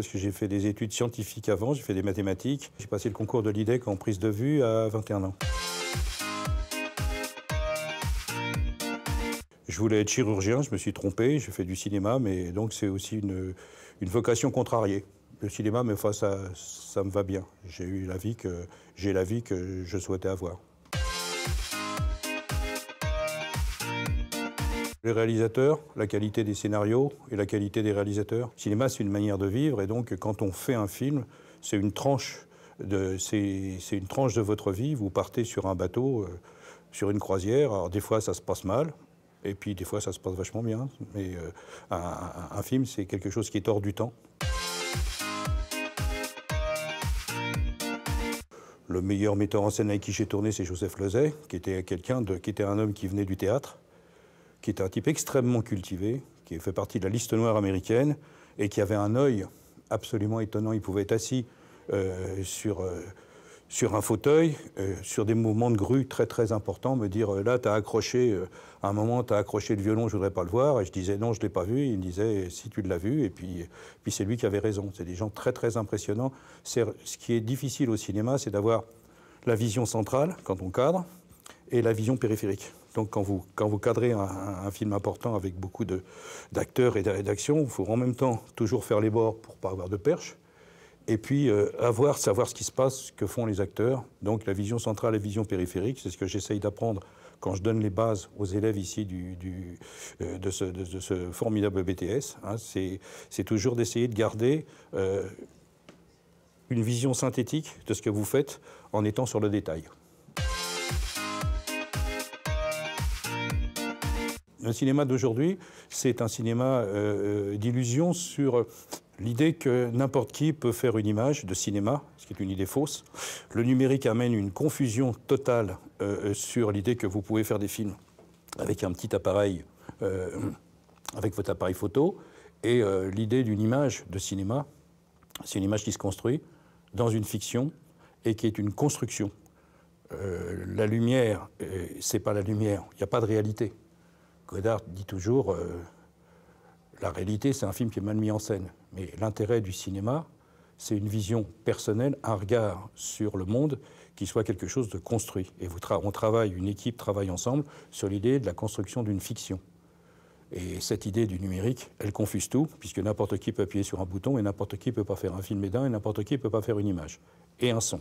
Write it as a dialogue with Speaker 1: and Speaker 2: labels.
Speaker 1: parce que j'ai fait des études scientifiques avant, j'ai fait des mathématiques. J'ai passé le concours de l'IDEC en prise de vue à 21 ans. Je voulais être chirurgien, je me suis trompé, j'ai fait du cinéma, mais donc c'est aussi une vocation contrariée. Le cinéma, mais enfin, ça me va bien. J'ai la vie que je souhaitais avoir. Les réalisateurs, la qualité des scénarios et la qualité des réalisateurs. Le cinéma, c'est une manière de vivre, et donc quand on fait un film, c'est une tranche de votre vie. Vous partez sur un bateau, sur une croisière. Alors des fois, ça se passe mal, et puis des fois, ça se passe vachement bien. Mais un film, c'est quelque chose qui est hors du temps. Le meilleur metteur en scène avec qui j'ai tourné, c'est Joseph Losey, qui était un homme qui venait du théâtre, qui était un type extrêmement cultivé, qui fait partie de la liste noire américaine et qui avait un œil absolument étonnant. Il pouvait être assis sur un fauteuil, sur des mouvements de grue très très importants, me dire là, tu as accroché, à un moment, tu as accroché le violon, je voudrais pas le voir. Et je disais non, je ne l'ai pas vu. Et il me disait si tu l'as vu. Et puis c'est lui qui avait raison. C'est des gens très très impressionnants. Ce qui est difficile au cinéma, c'est d'avoir la vision centrale quand on cadre et la vision périphérique. Donc quand vous cadrez un film important avec beaucoup d'acteurs et d'action, il faut en même temps toujours faire les bords pour ne pas avoir de perche, et puis savoir ce qui se passe, ce que font les acteurs. Donc la vision centrale et la vision périphérique, c'est ce que j'essaye d'apprendre quand je donne les bases aux élèves ici de ce formidable BTS. Hein. C'est toujours d'essayer de garder une vision synthétique de ce que vous faites en étant sur le détail. Le cinéma d'aujourd'hui, c'est un cinéma d'illusion sur l'idée que n'importe qui peut faire une image de cinéma, ce qui est une idée fausse. Le numérique amène une confusion totale sur l'idée que vous pouvez faire des films avec un petit appareil, avec votre appareil photo, et l'idée d'une image de cinéma, c'est une image qui se construit dans une fiction et qui est une construction. La lumière, c'est pas la lumière, il n'y a pas de réalité. Godard dit toujours la réalité, c'est un film qui est mal mis en scène. Mais l'intérêt du cinéma, c'est une vision personnelle, un regard sur le monde qui soit quelque chose de construit. Et une équipe travaille ensemble sur l'idée de la construction d'une fiction. Et cette idée du numérique, elle confuse tout, puisque n'importe qui peut appuyer sur un bouton et n'importe qui ne peut pas faire un film édin et n'importe qui ne peut pas faire une image. Et un son.